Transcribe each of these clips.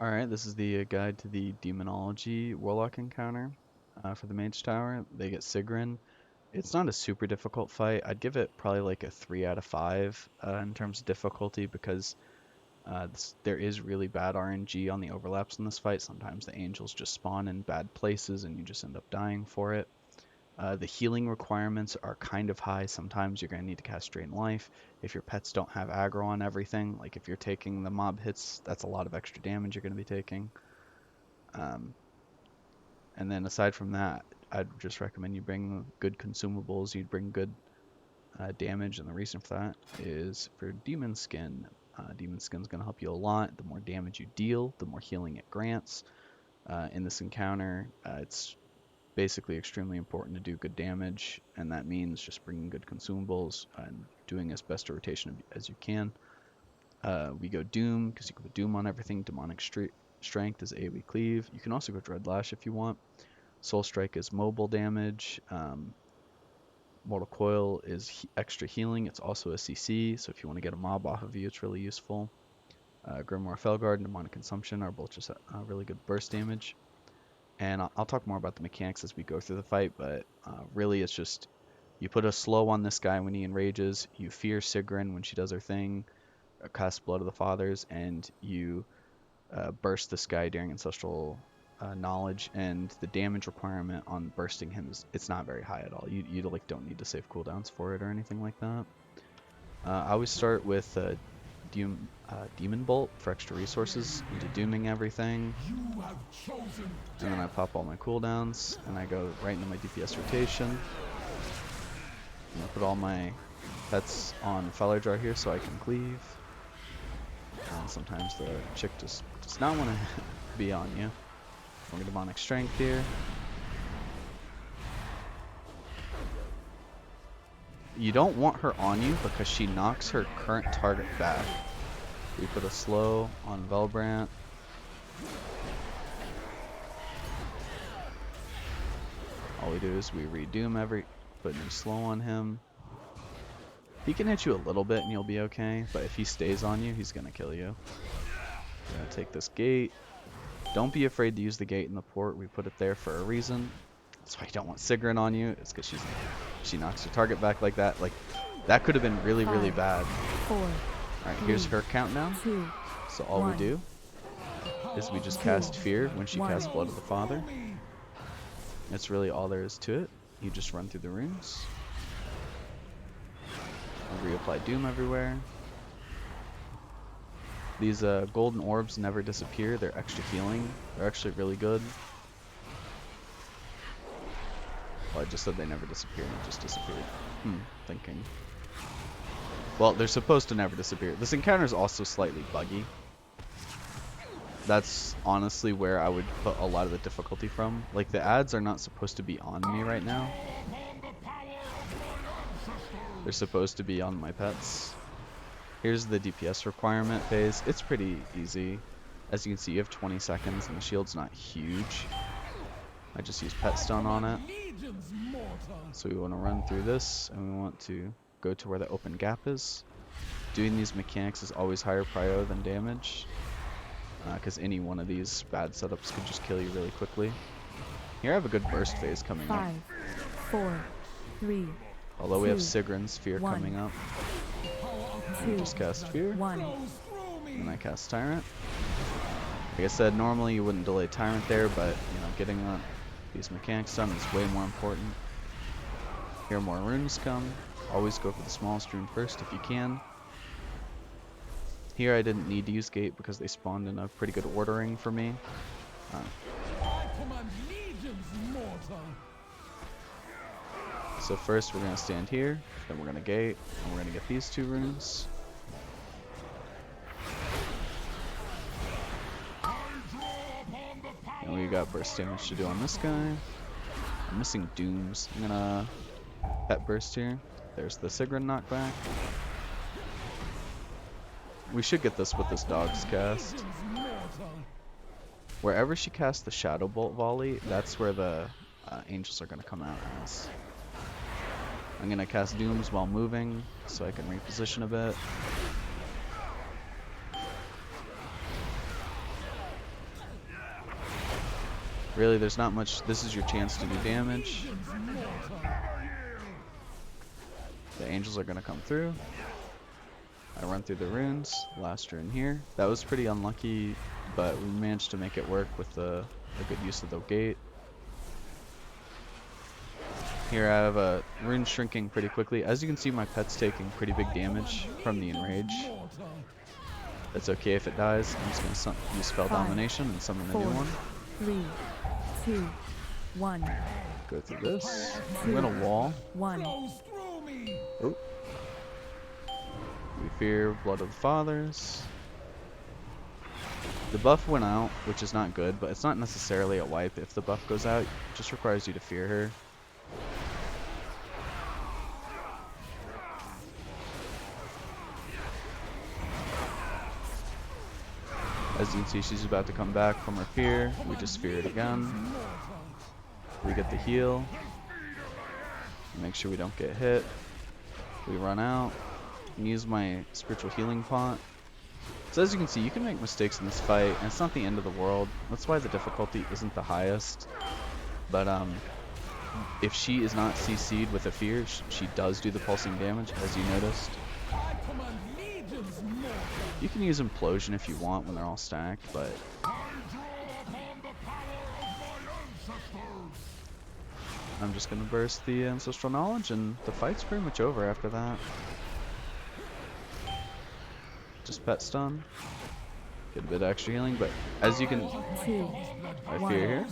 Alright, this is the guide to the Demonology Warlock encounter for the Mage Tower. They get Sygrin. It's not a super difficult fight. I'd give it probably like a 3 out of 5 in terms of difficulty because there is really bad RNG on the overlaps in this fight. Sometimes the angels just spawn in bad places and you just end up dying for it. The healing requirements are kind of high. Sometimes you're going to need to cast Drain Life. If your pets don't have aggro on everything, like if you're taking the mob hits, that's a lot of extra damage you're going to be taking. Um, and then aside from that, I'd just recommend you bring good consumables. You'd bring good damage, and the reason for that is for Demon Skin. Demon Skin's going to help you a lot. The more damage you deal, the more healing it grants. In this encounter, it's basically extremely important to do good damage, and that means just bringing good consumables and doing as best a rotation as you can. We go Doom because you can put Doom on everything. Demonic Strength is AoE Cleave. You can also go Dread Lash if you want. Soul Strike is mobile damage. Mortal Coil is extra healing. It's also a CC, so if you want to get a mob off of you, it's really useful. Grimoire Felguard and Demonic Consumption are both just really good burst damage. And I'll talk more about the mechanics as we go through the fight, but really it's just you put a slow on this guy when he enrages, you fear Sygrin when she does her thing, cast Blood of the Fathers, and you burst this guy during Ancestral Knowledge, and the damage requirement on bursting him it's not very high at all. You like don't need to save cooldowns for it or anything like that. I always start with Demon Bolt for extra resources into dooming everything. And then I pop all my cooldowns, and I go right into my DPS rotation. And I put all my pets on Fellow Jar here so I can cleave. And sometimes the chick just does not want to be on you. We're Demonic Strength here. You don't want her on you because she knocks her current target back. We put a slow on Velbrant. All we do is we redoom put a new slow on him. He can hit you a little bit and you'll be okay, but if he stays on you, he's gonna kill you. We're gonna take this gate. Don't be afraid to use the gate in the port. We put it there for a reason. That's why you don't want Sygrin on you. It's because she knocks your target back like that. Like that could have been really, really bad. 4. Alright, here's her countdown. 2. So all we do is we just cast Fear when she casts Blood of the Father. That's really all there is to it. You just run through the runes. Reapply Doom everywhere. These golden orbs never disappear. They're extra healing. They're actually really good. Well, I just said they never disappear and it just disappeared. Thinking. Well, they're supposed to never disappear. This encounter is also slightly buggy. That's honestly where I would put a lot of the difficulty from. Like, the ads are not supposed to be on me right now. They're supposed to be on my pets. Here's the DPS requirement phase. It's pretty easy. As you can see, you have 20 seconds and the shield's not huge. I just use Pet Stun on it. So we want to run through this and we want to go to where the open gap is. Doing these mechanics is always higher prio than damage, because any one of these bad setups could just kill you really quickly. Here I have a good burst phase coming up. 5, 4, 3. Although we have Sigrin's Fear coming up. Just cast Fear. 1. And I cast Tyrant. Like I said, normally you wouldn't delay Tyrant there, but you know, getting these mechanics done is way more important. Here more runes come. Always go for the smallest rune first if you can. Here I didn't need to use gate because they spawned in a pretty good ordering for me. So first we're going to stand here, then we're going to gate, and we're going to get these 2 runes. And we got burst damage to do on this guy. I'm missing dooms. I'm going to pet burst here. There's the Sygrin knockback. We should get this with this dog's cast. Wherever she casts the Shadow Bolt volley, that's where the angels are going to come out as. I'm going to cast Dooms while moving so I can reposition a bit. Really, there's not much. This is your chance to do damage. The angels are going to come through. I run through the runes. Last rune here. That was pretty unlucky, but we managed to make it work with the good use of the gate. Here I have a rune shrinking pretty quickly. As you can see, my pet's taking pretty big damage from the enrage. That's okay if it dies. I'm just going to use spell 5, domination and summon a 4, new one. 3, 2, 1. Go through this. I'm going to wall. 1. Oh. We fear blood of the fathers. The buff went out, which is not good, but it's not necessarily a wipe. If the buff goes out, it just requires you to fear her. As you can see, she's about to come back from her fear. We just fear it again. We get the heal. Make sure we don't get hit. We run out. And use my spiritual healing pot. So as you can see, you can make mistakes in this fight, and it's not the end of the world. That's why the difficulty isn't the highest. But if she is not CC'd with a fear, she does do the pulsing damage, as you noticed. You can use implosion if you want when they're all stacked, but I'm just gonna burst the ancestral knowledge, and the fight's pretty much over after that. Just pet stun, get a bit of extra healing, but as you can, I fear here.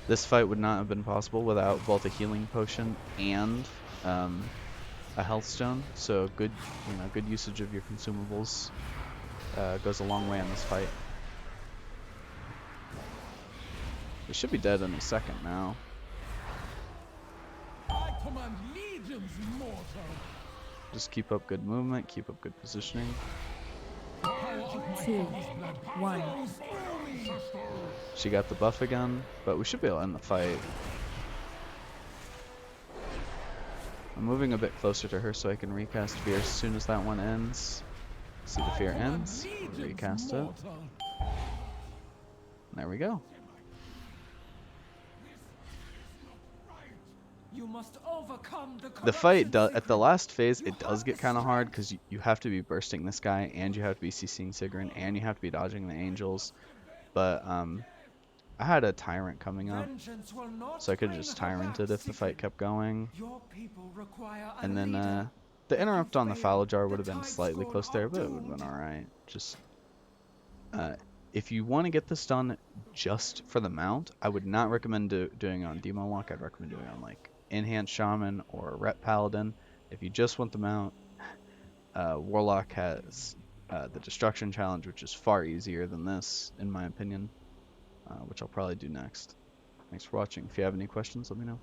This fight would not have been possible without both a healing potion and a healthstone. So good, good usage of your consumables goes a long way in this fight. We should be dead in a second now. Just keep up good movement, keep up good positioning. 2, 1. She got the buff again, but we should be able to end the fight. I'm moving a bit closer to her so I can recast fear as soon as that one ends. See the fear ends, recast it. There we go. You must overcome the fight at the last phase, it does get kind of hard because you have to be bursting this guy, and you have to be CCing Sygrin, and you have to be dodging the angels. But I had a tyrant coming up, so I could have just tyranted if the fight kept going. And then the interrupt on the fallow jar would have been slightly close there, but it would have been alright. Just if you want to get this done just for the mount, I would not recommend doing it on Demo Lock. I'd recommend doing it on like Enhanced Shaman or Rep Paladin. If you just want the mount, Warlock has the Destruction Challenge, which is far easier than this, in my opinion, which I'll probably do next. Thanks for watching. If you have any questions, let me know.